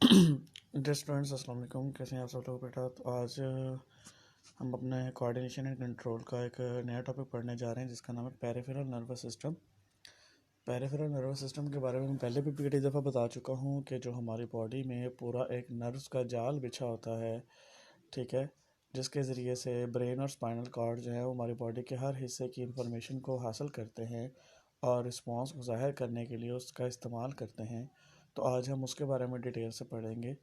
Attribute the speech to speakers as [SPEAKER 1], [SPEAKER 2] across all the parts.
[SPEAKER 1] Dear students, अस्सलाम वालेकुम। कैसे हैं आप सब लोग बेटा। तो आज हम अपने कोऑर्डिनेशन एंड कंट्रोल का एक नया टॉपिक पढ़ने जा रहे हैं जिसका नाम है peripheral nervous system. Peripheral nervous system के बारे में मैं पहले भी कई दफ़ा बता चुका हूँ कि जो हमारी बॉडी में पूरा एक नर्व्स का जाल बिछा होता है, ठीक है, जिसके ज़रिए से ब्रेन और स्पाइनल कॉर्ड जो है वो हमारी बॉडी के हर हिस्से की इंफॉर्मेशन को हासिल करते हैं और रिस्पॉन्स को ज़ाहिर करने के लिए उसका इस्तेमाल करते हैं। तो आज हम उसके बारे में डिटेल से पढ़ेंगे।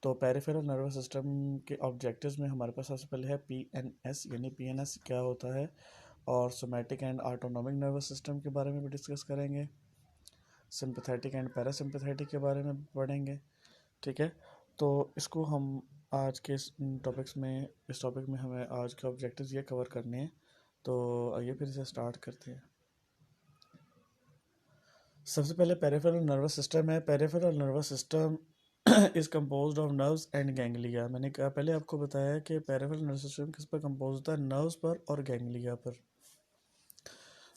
[SPEAKER 1] तो पेरिफेरल नर्वस सिस्टम के ऑब्जेक्टिव्स में हमारे पास सबसे पहले है पीएनएस, यानी पीएनएस क्या होता है, और somatic and autonomic nervous system के बारे में भी डिस्कस करेंगे। सिंपैथेटिक एंड पैरासिम्पैथेटिक के बारे में पढ़ेंगे, ठीक है। तो इसको हम आज के इस टॉपिक में हमें आज के ऑब्जेक्टिव्स ये कवर करने हैं। तो आइए फिर से स्टार्ट करते हैं। सबसे पहले पेरिफेरल नर्वस सिस्टम है। Peripheral nervous system is composed of nerves and ganglia. मैंने कहा पहले आपको बताया कि पेरिफेरल नर्वस सिस्टम किस पर कंपोज होता है, नर्व्स पर और गैंग्लिया पर।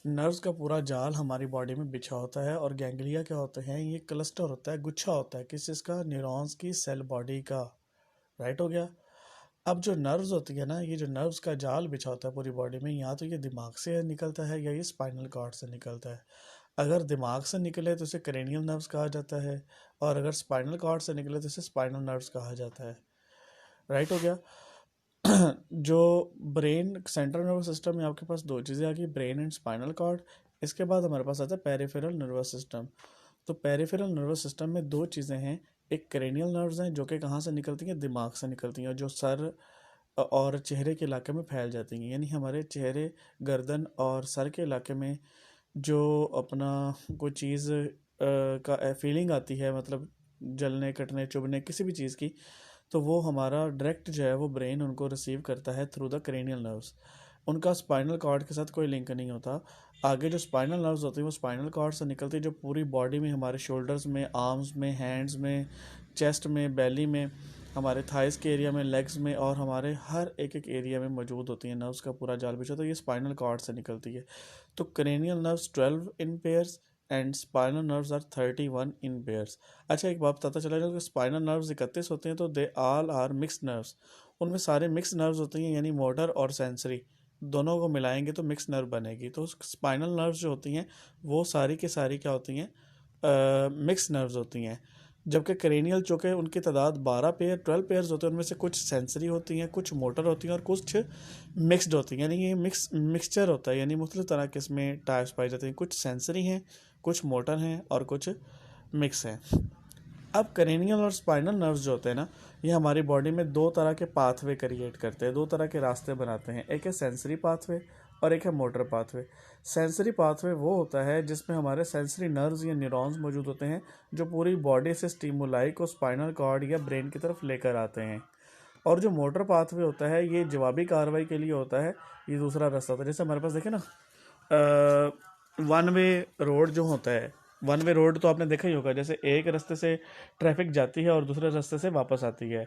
[SPEAKER 1] नर्व्स का पूरा जाल हमारी बॉडी में बिछा होता है और गैंग्लिया क्या होते हैं, ये क्लस्टर होता है, गुच्छा होता है किस चीज़ का, न्यूरॉन्स की सेल बॉडी का। राइट हो गया। अब जो नर्व्स होती है ना, ये जो नर्व्स का जाल बिछा होता है पूरी बॉडी में, या तो ये दिमाग से निकलता है या ये स्पाइनल कॉर्ड से निकलता है। अगर दिमाग से निकले तो इसे क्रेनियल नर्व्स कहा जाता है, और अगर स्पाइनल कॉर्ड से निकले तो इसे स्पाइनल नर्व्स कहा जाता है। राइट हो गया। जो ब्रेन सेंट्रल नर्वस सिस्टम में आपके पास दो चीज़ें आ गई, ब्रेन एंड स्पाइनल कॉर्ड। इसके बाद हमारे पास आता है पेरिफेरल नर्वस सिस्टम। तो पेरिफेरल नर्वस सिस्टम में दो चीज़ें हैं, एक क्रेनियल नर्व्स हैं जो कि कहाँ से निकलती हैं, दिमाग से निकलती हैं, जो सर और चेहरे के इलाके में फैल जाती हैं। यानी हमारे चेहरे, गर्दन और सर के इलाके में जो अपना कोई चीज़ का फीलिंग आती है, मतलब जलने, कटने, चुभने, किसी भी चीज़ की, तो वो हमारा डायरेक्ट जो है वो ब्रेन उनको रिसीव करता है थ्रू द क्रेनियल नर्व्स। उनका स्पाइनल कॉर्ड के साथ कोई लिंक नहीं होता। आगे जो स्पाइनल नर्व्स होती हैं वो स्पाइनल कॉर्ड से निकलती है, जो पूरी बॉडी में, हमारे शोल्डर्स में, आर्म्स में, हैंड्स में, चेस्ट में, बेली में, हमारे थाइस के एरिया में, लेग्स में, और हमारे हर एक एक एरिया में मौजूद होती हैं। नर्व्स का पूरा जाल बिछा, तो ये स्पाइनल कॉर्ड से निकलती है। तो cranial nerves 12 in pairs and spinal nerves are 31 in pairs. अच्छा, एक बात पता चला कि स्पाइनल नर्व्स 31 होते हैं, तो they all are mix nerves. उनमें सारे मिक्स नर्व्स होते हैं, यानी मोटर और सेंसरी दोनों को मिलाएंगे तो मिक्स नर्व बनेगी। तो स्पाइनल नर्व्स जो होती हैं वो सारी की सारी क्या होती हैं, मिक्स नर्व्स होती हैं। जबकि क्रेनियल जो कि उनकी तादाद 12 पेयर्स होते हैं, उनमें से कुछ सेंसरी होती हैं, कुछ मोटर होती हैं और कुछ मिक्सड होती हैं। यानी ये मिक्सचर होता है, यानी मुख्तलिफ तरह के इसमें टाइप्स पाई जाती हैं। कुछ सेंसरी हैं, कुछ मोटर हैं और कुछ मिक्स हैं। अब क्रेनियल और स्पाइनल नर्व्स जो होते हैं ना, ये हमारी बॉडी में दो तरह के पाथवे क्रिएट करते हैं, दो तरह के रास्ते बनाते हैं। एक है सेंसरी पाथवे और एक है मोटर पाथवे। सेंसरी पाथवे वो होता है जिसमें हमारे सेंसरी नर्व्स या न्यूरॉन्स मौजूद होते हैं, जो पूरी बॉडी से स्टिमुलाई को स्पाइनल कॉर्ड या ब्रेन की तरफ लेकर आते हैं। और जो मोटर पाथवे होता है ये जवाबी कार्रवाई के लिए होता है, ये दूसरा रास्ता होता है। जैसे हमारे पास देखें ना, वन वे रोड जो होता है, वन वे रोड तो आपने देखा ही होगा, जैसे एक रास्ते से ट्रैफिक जाती है और दूसरे रास्ते से वापस आती है।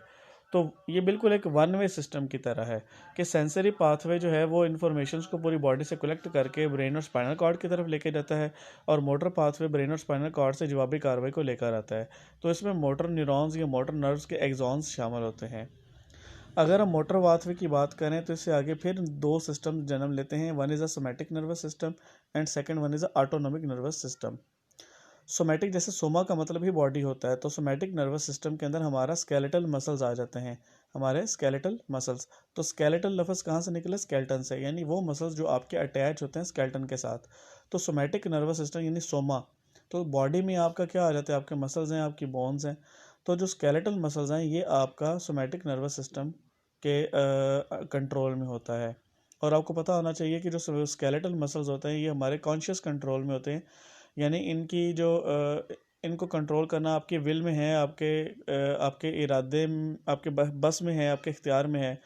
[SPEAKER 1] तो ये बिल्कुल एक वन वे सिस्टम की तरह है कि सेंसरी पाथवे जो है वो इन्फॉर्मेशंस को पूरी बॉडी से कलेक्ट करके ब्रेन और स्पाइनल कॉर्ड की तरफ लेके जाता है, और मोटर पाथवे ब्रेन और स्पाइनल कॉर्ड से जवाबी कार्रवाई को लेकर आता है। तो इसमें मोटर न्यूरॉन्स या मोटर नर्व्स के एक्सॉन्स शामिल होते हैं। अगर हम मोटर पाथवे की बात करें तो इससे आगे फिर दो सिस्टम जन्म लेते हैं। One is a somatic nervous system and second one is a autonomic nervous system. Somatic, जैसे सोमा का मतलब ही बॉडी होता है, तो सोमैटिक नर्वस सिस्टम के अंदर हमारा स्केलेटल मसल्स आ जाते हैं, हमारे स्केलेटल मसल्स। तो स्केलेटल लफ्ज़ कहाँ से निकले, स्केलेटन से, यानी वो मसल्स जो आपके अटैच होते हैं स्केलेटन के साथ। तो सोमैटिक नर्वस सिस्टम यानी सोमा, तो बॉडी में आपका क्या आ जाता है, आपके मसल्स हैं, आपकी बोन्स हैं। तो जो स्केलेटल मसल्स हैं ये आपका सोमैटिक नर्वस सिस्टम के कंट्रोल में होता है। और आपको पता होना चाहिए कि जो स्केलेटल मसल्स होते हैं ये हमारे कॉन्शियस कंट्रोल में होते हैं, यानी इनकी जो इनको कंट्रोल करना आपकी विल में है, आपके इरादे आपके बस में है, आपके इख्तियार में है।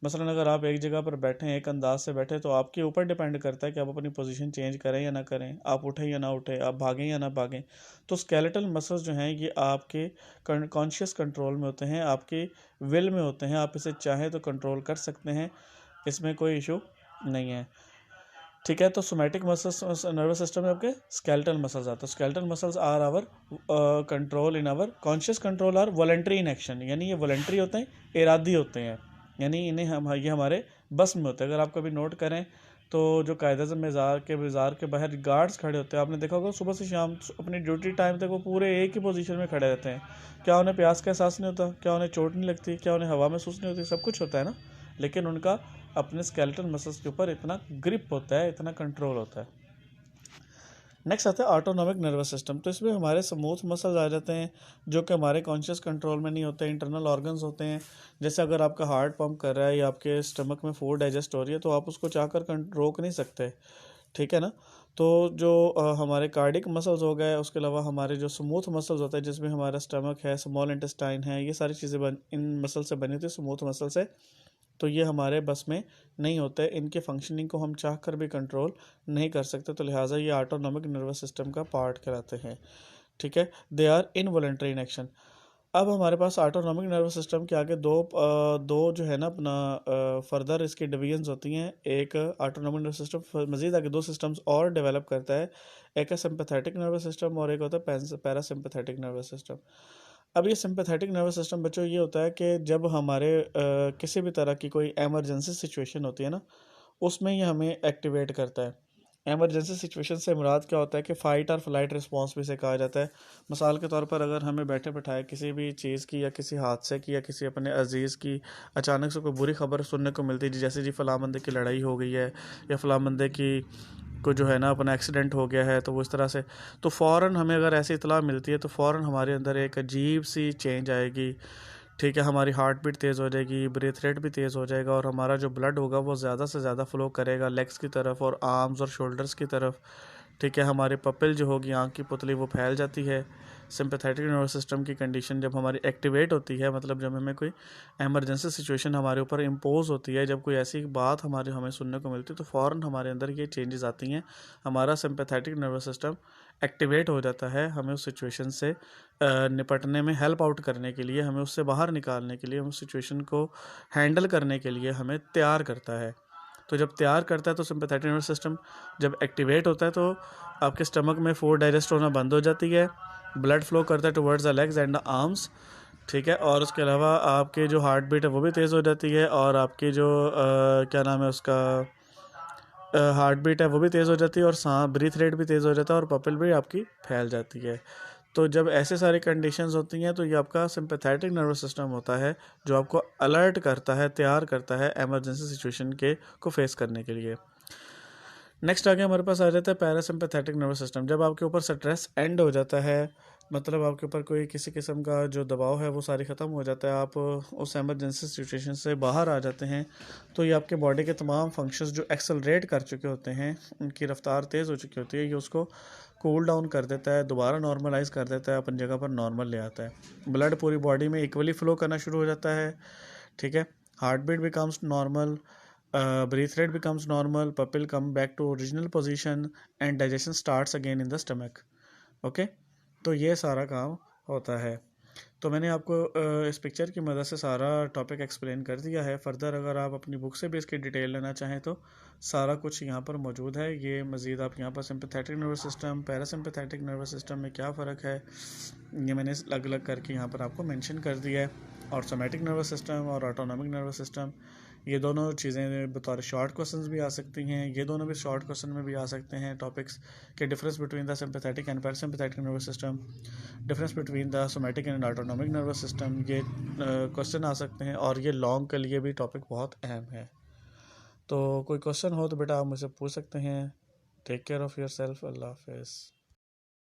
[SPEAKER 1] मसलन अगर आप एक जगह पर बैठे हैं, एक अंदाज से बैठे, तो आपके ऊपर डिपेंड करता है कि आप अपनी पोजीशन चेंज करें या ना करें, आप उठें या ना उठें, आप भागें या ना भागें। तो स्केलेटल मसल्स जो हैं ये आपके कॉन्शियस कंट्रोल में होते हैं, आपके विल में होते हैं, आप इसे चाहें तो कंट्रोल कर सकते हैं, इसमें कोई इशू नहीं है। ठीक है। तो सोमैटिक मसल्स नर्वस सिस्टम में आपके स्केलेटल मसल्स आते हैं। Skeletal muscles are our control in our conscious control are voluntary in action, यानी ये वॉलंटरी होते हैं, इरादी होते हैं, यानी इन्हें ये हमारे बस में होते हैं। अगर आप कभी नोट करें तो जो कायदे बाज़ार के बाहर गार्ड्स खड़े होते हैं, आपने देखा होगा सुबह से शाम अपनी ड्यूटी टाइम तक वो पूरे एक ही पोजीशन में खड़े रहते हैं। क्या उन्हें प्यास का एहसास नहीं होता? क्या उन्हें चोट नहीं लगती? क्या उन्हें हवा महसूस नहीं होती? सब कुछ होता है ना, लेकिन उनका अपने स्केलेटल मसल्स के ऊपर इतना ग्रिप होता है, इतना कंट्रोल होता है। नेक्स्ट आता है ऑटोनॉमिक नर्वस सिस्टम। तो इसमें हमारे स्मूथ मसल्स आ जाते हैं जो कि हमारे कॉन्शियस कंट्रोल में नहीं होते, इंटरनल ऑर्गन्स होते हैं। जैसे अगर आपका हार्ट पंप कर रहा है या आपके स्टमक में फूड डाइजेस्ट हो रही है तो आप उसको चाहकर रोक नहीं सकते, ठीक है ना। तो जो हमारे कार्डिक मसल्स हो गए, उसके अलावा हमारे जो स्मूथ मसल्स होते हैं जिसमें हमारा स्टमक है, स्मॉल इंटेस्टाइन है, ये सारी चीज़ें इन मसल से बनी होती है, स्मूथ मसल से। तो ये हमारे बस में नहीं होते, इनके फंक्शनिंग को हम चाह कर भी कंट्रोल नहीं कर सकते, तो लिहाजा ये ऑटोनॉमिक नर्वस सिस्टम का पार्ट कहलाते हैं, ठीक है। They are involuntary in action. अब हमारे पास ऑटोनॉमिक नर्वस सिस्टम के आगे दो जो है ना अपना फर्दर इसकी डिवीजन्स होती हैं। एक ऑटोनॉमिक नर्वस सिस्टम मज़ीद आगे दो सिस्टम्स और डेवलप करता है, एक है सिंपैथेटिक नर्वस सिस्टम और एक होता है पैरासिम्पैथेटिक नर्वस सिस्टम। अब ये सिंपैथेटिक नर्वस सिस्टम बच्चों ये होता है कि जब हमारे किसी भी तरह की कोई एमरजेंसी सिचुएशन होती है ना, उसमें ये हमें एक्टिवेट करता है। एमरजेंसी सिचुएशन से मुराद क्या होता है कि फ़ाइट और फ्लाइट रिस्पांस भी से कहा जाता है। मिसाल के तौर पर अगर हमें बैठे बैठाए किसी भी चीज़ की या किसी हादसे की या किसी अपने अजीज़ की अचानक से कोई बुरी खबर सुनने को मिलती है, जैसे जी फ़लाँ बंदे की लड़ाई हो गई है या फ़लाँ बंदे की को जो है ना अपना एक्सीडेंट हो गया है, तो वो इस तरह से, तो फ़ौरन हमें अगर ऐसी इतला मिलती है तो फ़ौरन हमारे अंदर एक अजीब सी चेंज आएगी, ठीक है। हमारी हार्ट बीट तेज़ हो जाएगी, ब्रीथ रेट भी तेज़ हो जाएगा और हमारा जो ब्लड होगा वो ज़्यादा से ज़्यादा फ्लो करेगा लेग्स की तरफ और आर्म्स और शोल्डर्स की तरफ, ठीक है। हमारी पपिल जो होगी, आँख की पुतली, वो फैल जाती है। सिंपैथेटिक नर्वस सिस्टम की कंडीशन जब हमारी एक्टिवेट होती है, मतलब जब हमें कोई एमरजेंसी सिचुएशन हमारे ऊपर इम्पोज होती है, जब कोई ऐसी बात हमें सुनने को मिलती है, तो फ़ौरन हमारे अंदर ये चेंजेस आती हैं। हमारा सिंपैथेटिक नर्वस सिस्टम एक्टिवेट हो जाता है, हमें उस सिचुएशन से निपटने में हेल्प आउट करने के लिए, हमें उससे बाहर निकालने के लिए, उस सिचुएशन को हैंडल करने के लिए हमें तैयार करता है। तो जब तैयार करता है तो सिंपैथेटिक नर्वस सिस्टम जब एक्टिवेट होता है तो आपके स्टमक में फूड डाइजेस्ट होना बंद हो जाती है, ब्लड फ्लो करता है towards the legs and the arms, ठीक है। और उसके अलावा आपकी जो हार्ट बीट है वो भी तेज़ हो जाती है और आपकी जो क्या नाम है उसका हार्ट बीट है वो भी तेज़ हो जाती है और सांस ब्रीथ रेट भी तेज़ हो जाता है और पपिल भी आपकी फैल जाती है। तो जब ऐसे सारी कंडीशंस होती हैं तो ये आपका सिंपैथेटिक नर्वस सिस्टम होता है जो आपको अलर्ट करता है, तैयार करता है एमरजेंसी सिचुएशन के को फेस करने के लिए। नेक्स्ट आगे हमारे पास आ जाता है पैरासिम्पैथेटिक नर्वस सिस्टम। जब आपके ऊपर स्ट्रेस एंड हो जाता है, मतलब आपके ऊपर कोई किसी किस्म का जो दबाव है वो सारी ख़त्म हो जाता है, आप उस एमरजेंसी सिचुएशन से बाहर आ जाते हैं, तो ये आपके बॉडी के तमाम फंक्शंस जो एक्सेलरेट कर चुके होते हैं, उनकी रफ्तार तेज़ हो चुकी होती है, ये उसको कूल डाउन कर देता है, दोबारा नॉर्मलाइज कर देता है, अपनी जगह पर नॉर्मल ले आता है। ब्लड पूरी बॉडी में इक्वली फ्लो करना शुरू हो जाता है, ठीक है। Heart beat becomes normal, breath rate becomes normal, pupil come back to original position and digestion starts again in the stomach, okay। तो ये सारा काम होता है। तो मैंने आपको इस पिक्चर की मदद से सारा टॉपिक एक्सप्लेन कर दिया है। फर्दर अगर आप अपनी बुक से भी इसकी डिटेल लेना चाहें तो सारा कुछ यहाँ पर मौजूद है। ये मज़ीद आप यहाँ पर sympathetic nervous system, parasympathetic nervous system में क्या फ़र्क है, ये मैंने अलग अलग करके यहाँ पर आपको मेंशन कर दिया है। और सोमैटिक नर्वस सिस्टम और ऑटोनॉमिक नर्वस सिस्टम, ये दोनों चीज़ें बतौर शॉर्ट क्वेश्चंस भी आ सकती हैं, ये दोनों भी शॉर्ट क्वेश्चन में भी आ सकते हैं टॉपिक्स के difference between the sympathetic and parasympathetic nervous system, difference between the somatic and autonomic nervous system, ये क्वेश्चन आ सकते हैं और ये लॉन्ग के लिए भी टॉपिक बहुत अहम है। तो कोई क्वेश्चन हो तो बेटा आप मुझसे पूछ सकते हैं। Take care of yourself. Allah हाफिज़।